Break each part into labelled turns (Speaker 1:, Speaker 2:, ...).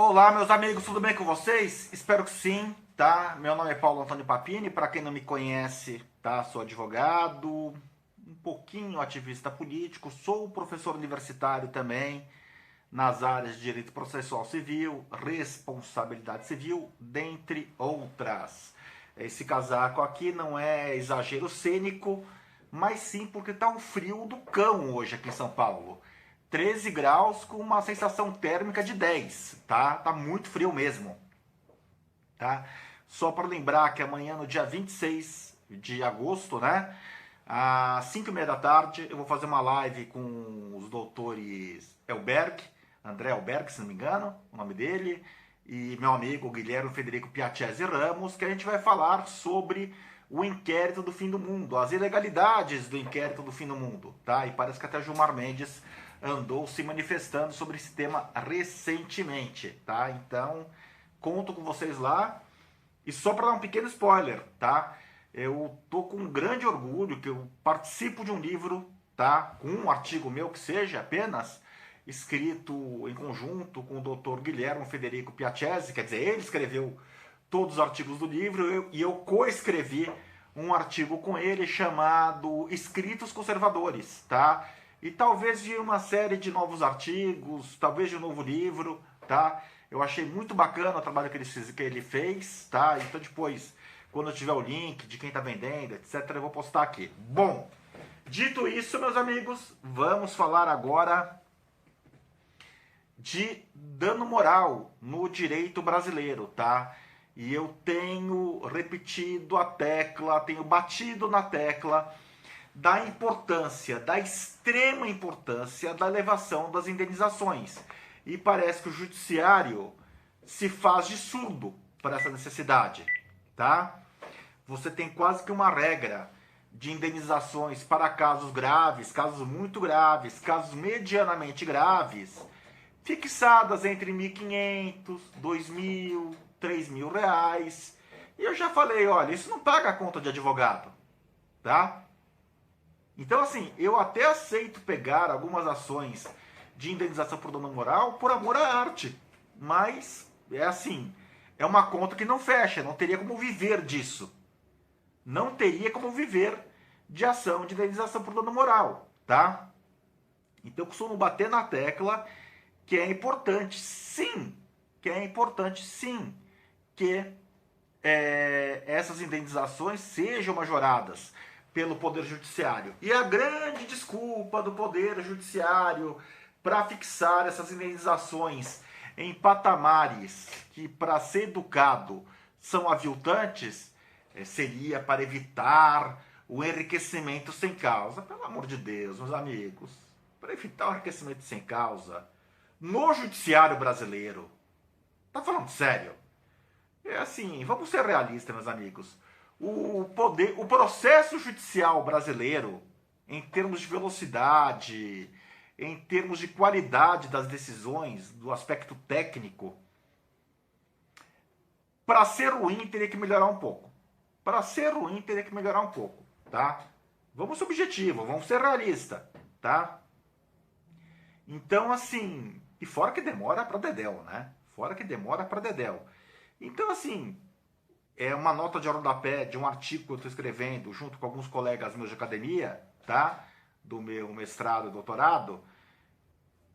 Speaker 1: Olá, meus amigos, tudo bem com vocês? Espero que sim, tá? Meu nome é Paulo Antônio Papini, para quem não me conhece, tá? Sou advogado, um pouquinho ativista político, sou professor universitário também, nas áreas de direito processual civil, responsabilidade civil, dentre outras. Esse casaco aqui não é exagero cênico, mas sim porque tá um frio do cão hoje aqui em São Paulo. 13 graus com uma sensação térmica de 10, tá? Tá muito frio mesmo, tá? Só para lembrar que amanhã, no dia 26 de agosto, né? Às 5h30 da tarde, eu vou fazer uma live com os doutores Elberg, André Elberg, se não me engano, o nome dele, e meu amigo Guilherme Federico Piacese Ramos, que a gente vai falar sobre o inquérito do fim do mundo, as ilegalidades do inquérito do fim do mundo, tá? E parece que até Gilmar Mendes andou se manifestando sobre esse tema recentemente, tá? Então, conto com vocês lá. E só para dar um pequeno spoiler, tá? Eu tô com um grande orgulho que eu participo de um livro, tá? Com um artigo meu que seja apenas, escrito em conjunto com o Dr. Guilherme Federico Piacese, quer dizer, ele escreveu todos os artigos do livro e eu coescrevi um artigo com ele chamado Escritos Conservadores, tá? E talvez de uma série de novos artigos, talvez de um novo livro, tá? Eu achei muito bacana o trabalho que ele fez, tá? Então depois, quando eu tiver o link de quem tá vendendo, etc, eu vou postar aqui. Bom, dito isso, meus amigos, vamos falar agora de dano moral no direito brasileiro, tá? E eu tenho repetido a tecla, tenho batido na tecla da importância, da extrema importância da elevação das indenizações. E parece que o judiciário se faz de surdo para essa necessidade, tá? Você tem quase que uma regra de indenizações para casos graves, casos muito graves, casos medianamente graves, fixadas entre 1.500, 2.000, 3.000 reais. E eu já falei, olha, isso não paga a conta de advogado, tá? Então, assim, eu até aceito pegar algumas ações de indenização por dano moral por amor à arte. Mas, é assim, é uma conta que não fecha, não teria como viver disso. Não teria como viver de ação de indenização por dano moral, tá? Então, eu costumo bater na tecla que é importante, sim, que essas indenizações sejam majoradas pelo Poder Judiciário. E a grande desculpa do Poder Judiciário para fixar essas indenizações em patamares que, para ser educado, são aviltantes, seria para evitar o enriquecimento sem causa. Pelo amor de Deus, meus amigos, para evitar o enriquecimento sem causa no Judiciário brasileiro. Tá falando sério? É assim, vamos ser realistas, meus amigos. O processo judicial brasileiro, em termos de velocidade, em termos de qualidade das decisões, do aspecto técnico, para ser ruim teria que melhorar um pouco. Para ser ruim teria que melhorar um pouco, tá? Vamos ser objetivo, vamos ser realista, tá? Então, assim, e fora que demora para dedéu, né? Fora que demora para dedéu. Então, assim, é uma nota de rodapé de um artigo que eu estou escrevendo junto com alguns colegas meus de academia, tá? Do meu mestrado e doutorado.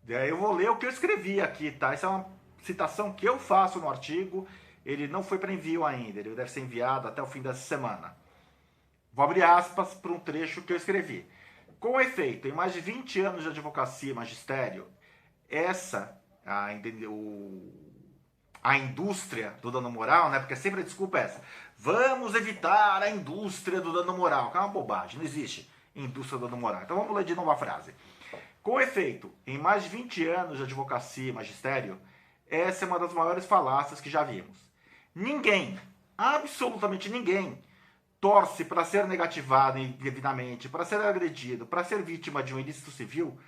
Speaker 1: Daí eu vou ler o que eu escrevi aqui, tá? Essa é uma citação que eu faço no artigo. Ele não foi para envio ainda, ele deve ser enviado até o fim dessa semana. Vou abrir aspas para um trecho que eu escrevi. Com efeito, em mais de 20 anos de advocacia e magistério, a indústria do dano moral, né? Porque sempre a desculpa é essa. Vamos evitar a indústria do dano moral, que é uma bobagem, não existe indústria do dano moral. Então vamos ler de novo a frase. Com efeito, em mais de 20 anos de advocacia e magistério, essa é uma das maiores falácias que já vimos. Ninguém, absolutamente ninguém, torce para ser negativado indevidamente, para ser agredido, para ser vítima de um ilícito civil,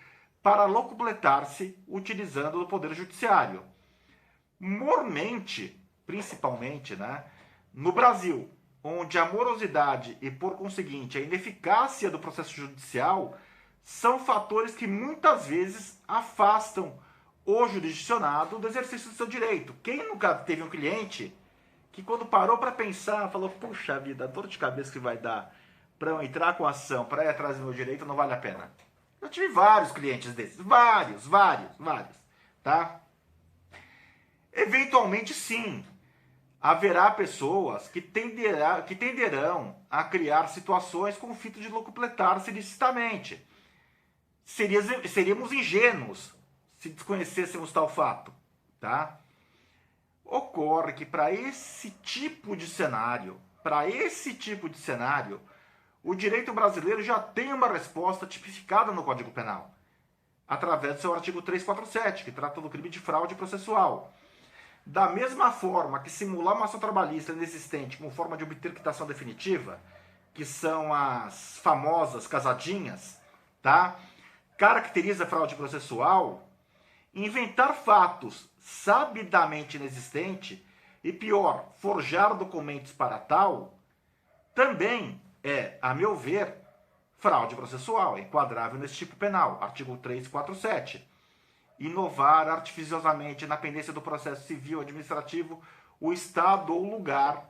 Speaker 1: para locupletar-se utilizando o poder judiciário. Mormente, principalmente, né, no Brasil, onde a morosidade e, por conseguinte, a ineficácia do processo judicial são fatores que muitas vezes afastam o jurisdicionado do exercício do seu direito. Quem nunca teve um cliente que quando parou para pensar, falou, puxa vida, a dor de cabeça que vai dar para eu entrar com ação, para ir atrás do meu direito, não vale a pena. Eu tive vários clientes desses, vários, tá? Eventualmente, sim, haverá pessoas que tenderão a criar situações com o fito de locupletar-se ilicitamente. Seríamos ingênuos se desconhecêssemos tal fato, tá? Ocorre que para esse tipo de cenário, o direito brasileiro já tem uma resposta tipificada no Código Penal, através do seu artigo 347, que trata do crime de fraude processual. Da mesma forma que simular uma ação trabalhista inexistente como forma de obter quitação definitiva, que são as famosas casadinhas, tá? Caracteriza a fraude processual, inventar fatos sabidamente inexistentes e, pior, forjar documentos para tal, também é, a meu ver, fraude processual, enquadrável nesse tipo penal, artigo 347. Inovar artificiosamente na pendência do processo civil administrativo o estado ou lugar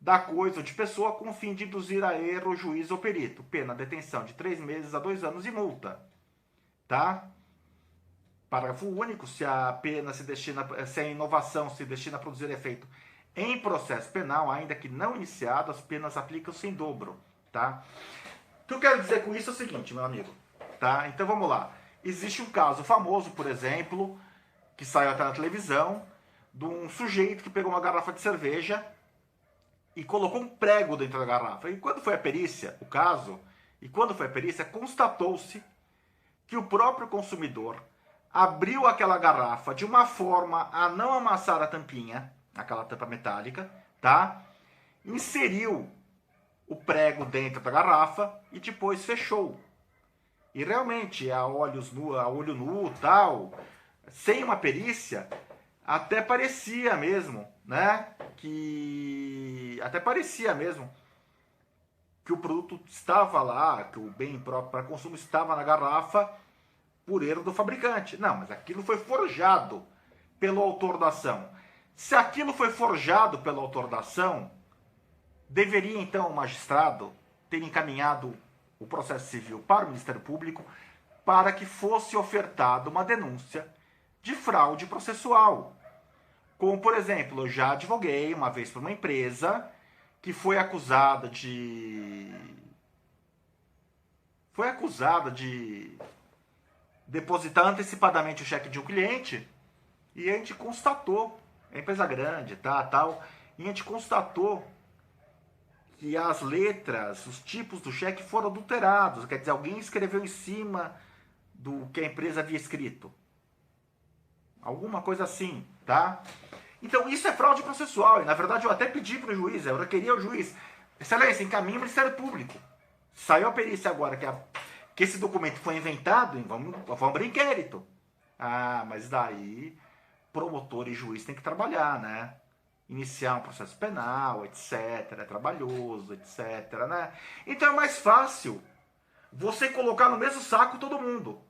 Speaker 1: da coisa ou de pessoa com o fim de induzir a erro o juiz ou perito. Pena, detenção de 3 meses a 2 anos e multa. Tá? Parágrafo único, se a inovação se destina a produzir efeito em processo penal, ainda que não iniciado, as penas aplicam-se em dobro. Tá? O que eu quero dizer com isso é o seguinte, meu amigo. Tá? Então vamos lá. Existe um caso famoso, por exemplo, que saiu até na televisão, de um sujeito que pegou uma garrafa de cerveja e colocou um prego dentro da garrafa. E quando foi a perícia, constatou-se que o próprio consumidor abriu aquela garrafa de uma forma a não amassar a tampinha, aquela tampa metálica, tá? Inseriu o prego dentro da garrafa e depois fechou. E realmente, a olho nu, tal, sem uma perícia, até parecia mesmo, né? Até parecia mesmo que o produto estava lá, que o bem próprio para consumo estava na garrafa por erro do fabricante. Não, mas aquilo foi forjado pelo autor da ação. Se aquilo foi forjado pelo autor da ação, deveria então o magistrado ter encaminhado o processo civil para o Ministério Público para que fosse ofertada uma denúncia de fraude processual. Como, por exemplo, eu já advoguei uma vez para uma empresa que foi acusada de depositar antecipadamente o cheque de um cliente e a gente constatou, é empresa grande, tal, e a gente constatou que as letras, os tipos do cheque foram adulterados, quer dizer, alguém escreveu em cima do que a empresa havia escrito. Alguma coisa assim, tá? Então, isso é fraude processual, e na verdade eu até pedi para o juiz, eu requeria ao juiz, excelência, encaminhe o Ministério Público. Saiu a perícia agora que esse documento foi inventado, vamos abrir inquérito. Ah, mas daí promotor e juiz tem que trabalhar, né? Iniciar um processo penal, etc. É trabalhoso, etc. Né? Então é mais fácil você colocar no mesmo saco todo mundo.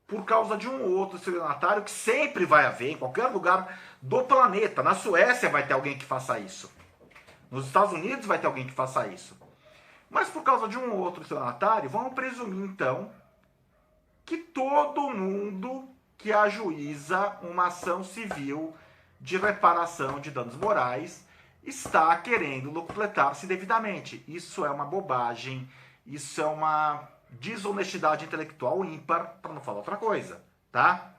Speaker 1: Por causa de um ou outro estelionatário que sempre vai haver em qualquer lugar do planeta. Na Suécia vai ter alguém que faça isso. Nos Estados Unidos vai ter alguém que faça isso. Mas por causa de um ou outro estelionatário, vamos presumir então que todo mundo que ajuiza uma ação civil de reparação de danos morais está querendo locupletar-se devidamente. Isso é uma bobagem, isso é uma desonestidade intelectual ímpar, para não falar outra coisa, tá?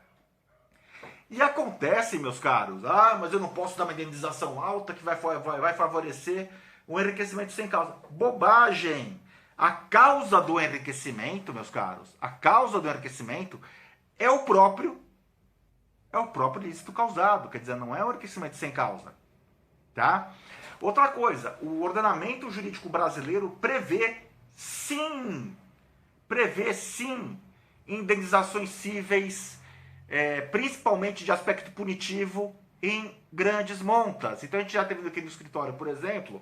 Speaker 1: E acontece, meus caros, mas eu não posso dar uma indenização alta que vai favorecer o enriquecimento sem causa. Bobagem! A causa do enriquecimento, meus caros, a causa do enriquecimento é o próprio ilícito causado, quer dizer, não é o enriquecimento sem causa, tá? Outra coisa, o ordenamento jurídico brasileiro prevê sim, indenizações cíveis, principalmente de aspecto punitivo, em grandes montas. Então a gente já teve aqui no escritório, por exemplo,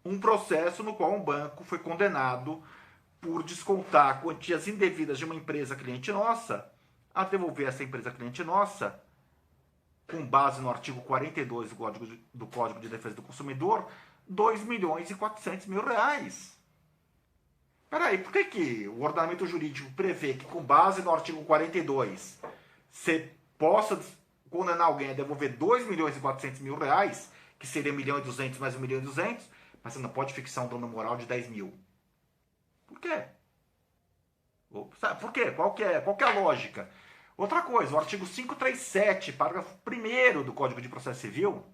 Speaker 1: um processo no qual um banco foi condenado por descontar quantias indevidas de uma empresa cliente nossa a devolver essa empresa cliente nossa, com base no artigo 42 do Código de Defesa do Consumidor, 2.400.000 reais. Peraí, por que o ordenamento jurídico prevê que, com base no artigo 42, você possa condenar alguém a devolver 2.400.000 reais, que seria 1.200.000 mais 1.200.000, mas você não pode fixar um dano moral de 10 mil? Por quê? Por quê? Qual que é a lógica? Outra coisa, o artigo 537, parágrafo 1º do Código de Processo Civil,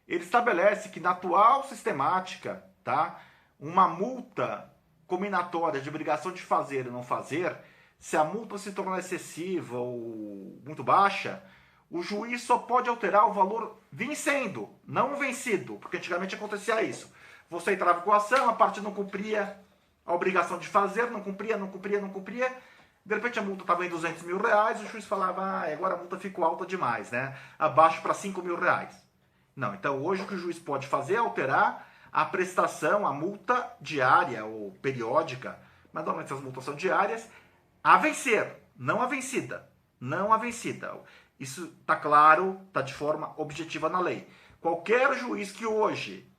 Speaker 1: ele estabelece que na atual sistemática, tá, uma multa combinatória de obrigação de fazer e não fazer, se a multa se tornar excessiva ou muito baixa, o juiz só pode alterar o valor vencendo, não vencido, porque antigamente acontecia isso. Você entrava com a ação, a parte não cumpria a obrigação de fazer, não cumpria, de repente a multa estava em 200 mil reais, o juiz falava, agora a multa ficou alta demais, né? Abaixo para 5 mil reais. Não, então hoje o que o juiz pode fazer é alterar a prestação, a multa diária ou periódica, mas normalmente as multas são diárias, a vencer, não a vencida. Não a vencida. Isso está claro, está de forma objetiva na lei. Qualquer juiz que hoje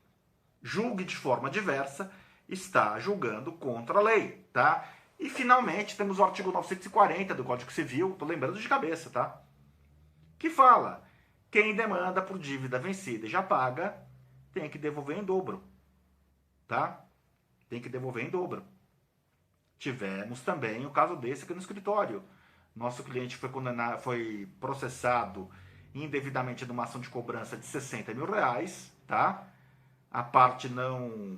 Speaker 1: julgue de forma diversa está julgando contra a lei, tá? E, finalmente, temos o artigo 940 do Código Civil, estou lembrando de cabeça, tá? Que fala, quem demanda por dívida vencida e já paga, tem que devolver em dobro, tá? Tem que devolver em dobro. Tivemos também o caso desse aqui no escritório. Nosso cliente foi processado indevidamente numa ação de cobrança de 60 mil reais, tá? A parte não...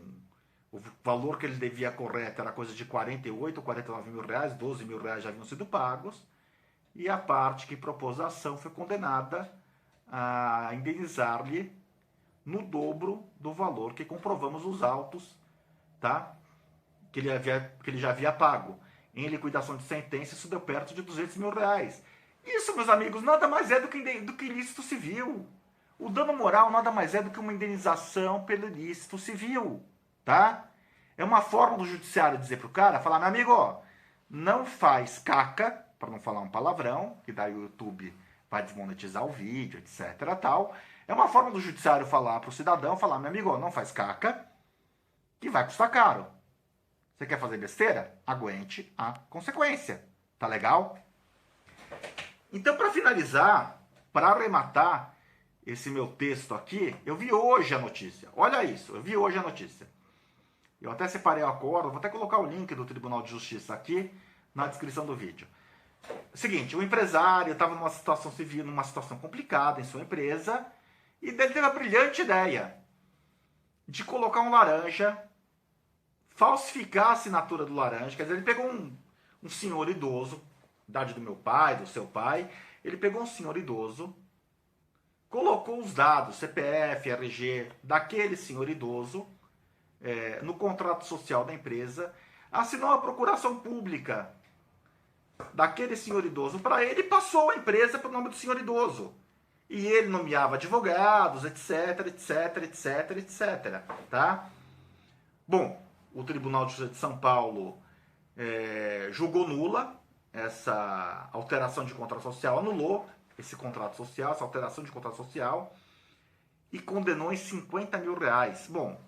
Speaker 1: O valor que ele devia correto era coisa de 48, 49 mil reais, 12 mil reais já haviam sido pagos, e a parte que propôs a ação foi condenada a indenizar-lhe no dobro do valor que comprovamos os autos, tá? Que ele já havia pago. Em liquidação de sentença, isso deu perto de 200 mil reais. Isso, meus amigos, nada mais é do que ilícito civil. O dano moral nada mais é do que uma indenização pelo ilícito civil. Tá? É uma forma do judiciário dizer pro cara, falar, meu amigo, ó, não faz caca, para não falar um palavrão, que daí o YouTube vai desmonetizar o vídeo, etc, tal. É uma forma do judiciário falar pro cidadão, falar, meu amigo, ó, não faz caca, que vai custar caro. Você quer fazer besteira? Aguente a consequência. Tá legal? Então, para finalizar, para arrematar esse meu texto aqui, eu vi hoje a notícia. Olha isso, eu vi hoje a notícia. Eu até separei o acordo, vou até colocar o link do Tribunal de Justiça aqui na descrição do vídeo. Seguinte, o empresário estava numa situação civil, numa situação complicada em sua empresa, e ele teve a brilhante ideia de colocar um laranja, falsificar a assinatura do laranja, quer dizer, ele pegou um senhor idoso, idade do meu pai, do seu pai, ele pegou um senhor idoso, colocou os dados, CPF, RG, daquele senhor idoso, no contrato social da empresa, assinou a procuração pública daquele senhor idoso para ele e passou a empresa para o nome do senhor idoso. E ele nomeava advogados, etc, etc, etc, etc. Tá? Bom, o Tribunal de Justiça de São Paulo julgou nula essa alteração de contrato social, anulou esse contrato social, essa alteração de contrato social, e condenou em 50 mil reais. Bom,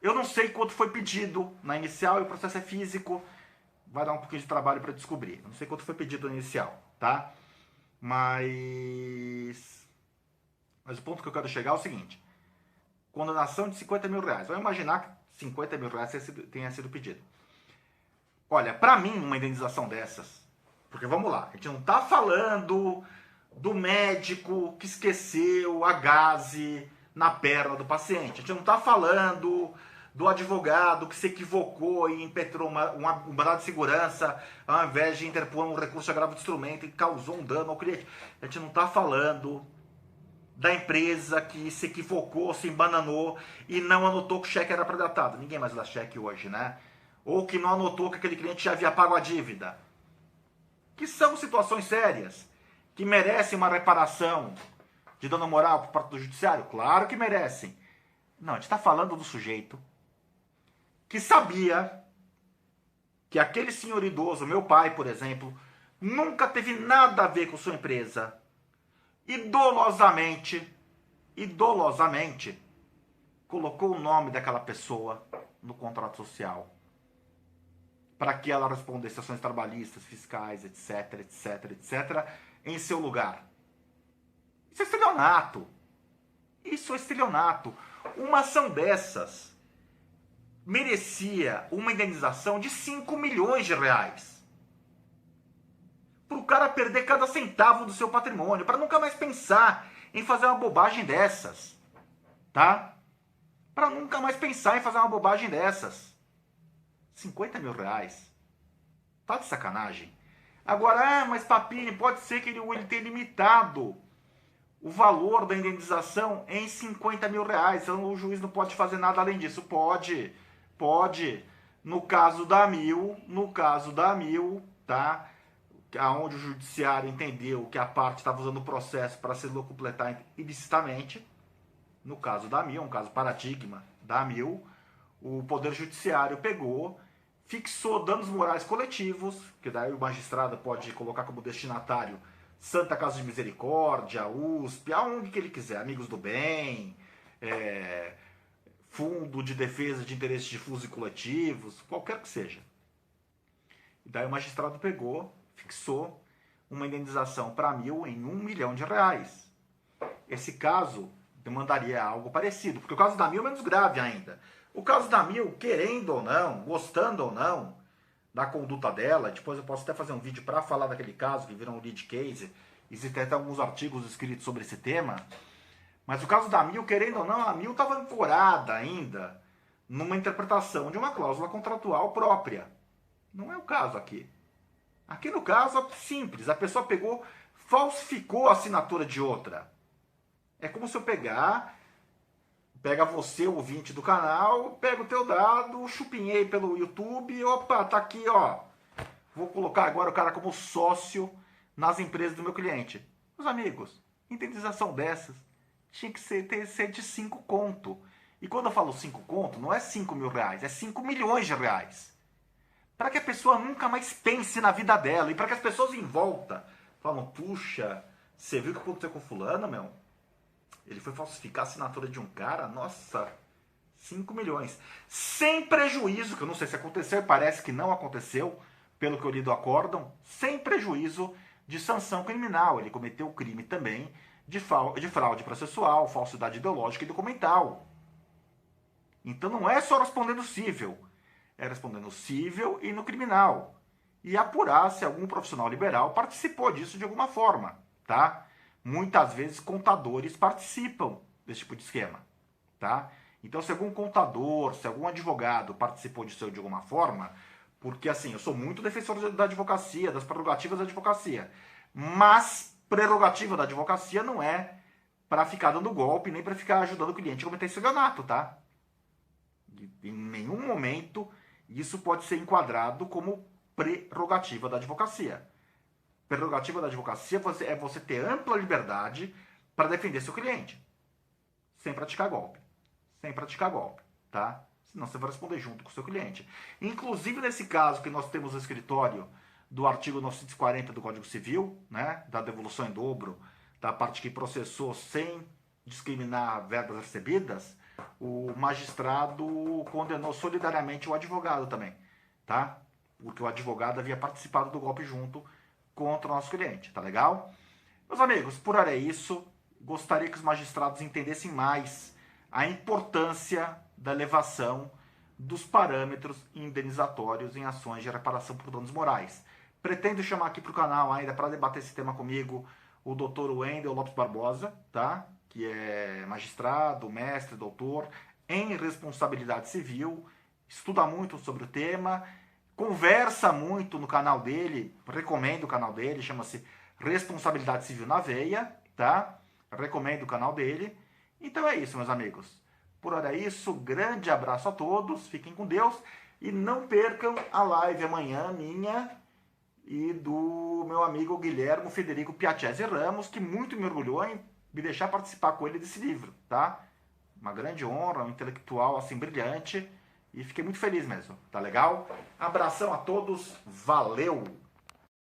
Speaker 1: eu não sei quanto foi pedido na inicial, e o processo é físico, vai dar um pouquinho de trabalho para descobrir. Eu não sei quanto foi pedido na inicial, tá? Mas o ponto que eu quero chegar é o seguinte: condenação de 50 mil reais. Vamos imaginar que 50 mil reais tenha sido pedido. Olha, para mim, uma indenização dessas, porque vamos lá, a gente não tá falando do médico que esqueceu a gaze na perna do paciente. A gente não está falando do advogado que se equivocou e impetrou um mandado de segurança ao invés de interpor um recurso de agravo de instrumento e causou um dano ao cliente. A gente não está falando da empresa que se equivocou, se embananou e não anotou que o cheque era predatado. Ninguém mais dá cheque hoje, né? Ou que não anotou que aquele cliente já havia pago a dívida. Que são situações sérias, que merecem uma reparação de dano moral por parte do judiciário? Claro que merecem. Não, a gente está falando do sujeito que sabia que aquele senhor idoso, meu pai, por exemplo, nunca teve nada a ver com sua empresa e dolosamente, colocou o nome daquela pessoa no contrato social para que ela respondesse ações trabalhistas, fiscais, etc, etc, etc, em seu lugar. Isso é estelionato. Isso é estelionato. Uma ação dessas merecia uma indenização de 5 milhões de reais. Para o cara perder cada centavo do seu patrimônio, para nunca mais pensar em fazer uma bobagem dessas. Tá? Para nunca mais pensar em fazer uma bobagem dessas. 50 mil reais. Tá de sacanagem. Agora, mas Papini, pode ser que ele tenha limitado o valor da indenização em 50 mil reais. Então o juiz não pode fazer nada além disso. Pode. No caso da Mil, tá? Onde o judiciário entendeu que a parte estava usando o processo para se locupletar ilicitamente. No caso da Mil, um caso paradigma da Mil, o Poder Judiciário pegou, fixou danos morais coletivos, que daí o magistrado pode colocar como destinatário Santa Casa de Misericórdia, USP, aonde que ele quiser, Amigos do Bem, Fundo de Defesa de Interesses Difusos e Coletivos, qualquer que seja. E daí o magistrado pegou, fixou uma indenização para Mil em 1 milhão de reais. Esse caso demandaria algo parecido, porque o caso da Mil é menos grave ainda. O caso da Mil, querendo ou não, gostando ou não da conduta dela, depois eu posso até fazer um vídeo para falar daquele caso, que virou um lead case, existem até alguns artigos escritos sobre esse tema, mas o caso da Mil, querendo ou não, a Mil estava ancorada ainda numa interpretação de uma cláusula contratual própria. Não é o caso aqui. Aqui no caso é simples, a pessoa pegou, falsificou a assinatura de outra. É como se eu pega você, o ouvinte do canal, pega o teu dado, chupinhei pelo YouTube, opa, tá aqui, ó. Vou colocar agora o cara como sócio nas empresas do meu cliente. Meus amigos, indenização dessas tinha que ser de 5 conto. E quando eu falo 5 conto, não é 5 mil reais, é 5 milhões de reais. Para que a pessoa nunca mais pense na vida dela e para que as pessoas em volta falam, puxa, você viu o que aconteceu com fulano, meu? Ele foi falsificar a assinatura de um cara, nossa, 5 milhões. Sem prejuízo, que eu não sei se aconteceu, parece que não aconteceu, pelo que eu li do acórdão, sem prejuízo de sanção criminal. Ele cometeu o crime também de fraude processual, falsidade ideológica e documental. Então não é só respondendo cível, é respondendo cível e no criminal. E apurar se algum profissional liberal participou disso de alguma forma, tá? Muitas vezes contadores participam desse tipo de esquema, tá? Então se algum contador, se algum advogado participou disso de alguma forma, porque assim, eu sou muito defensor da advocacia, das prerrogativas da advocacia, mas prerrogativa da advocacia não é para ficar dando golpe, nem para ficar ajudando o cliente a cometer estelionato, tá? Em nenhum momento isso pode ser enquadrado como prerrogativa da advocacia. Prerrogativa da advocacia é você ter ampla liberdade para defender seu cliente. Sem praticar golpe. Sem praticar golpe, tá? Senão você vai responder junto com o seu cliente. Inclusive nesse caso que nós temos no escritório do artigo 940 do Código Civil, né? Da devolução em dobro, da parte que processou sem discriminar verbas recebidas, o magistrado condenou solidariamente o advogado também, tá? Porque o advogado havia participado do golpe junto contra o nosso cliente, tá legal? Meus amigos, por hora é isso. Gostaria que os magistrados entendessem mais a importância da elevação dos parâmetros indenizatórios em ações de reparação por danos morais. Pretendo chamar aqui para o canal ainda para debater esse tema comigo o Dr. Wendel Lopes Barbosa, tá? Que é magistrado, mestre, doutor em responsabilidade civil, estuda muito sobre o tema, conversa muito no canal dele, recomendo o canal dele, chama-se Responsabilidade Civil na Veia, tá? Recomendo o canal dele. Então é isso, meus amigos. Por hora é isso, grande abraço a todos, fiquem com Deus e não percam a live amanhã minha e do meu amigo Guilhermo Federico Piacese Ramos, que muito me orgulhou em me deixar participar com ele desse livro, tá? Uma grande honra, um intelectual assim brilhante. E fiquei muito feliz mesmo, tá legal? Abração a todos, valeu!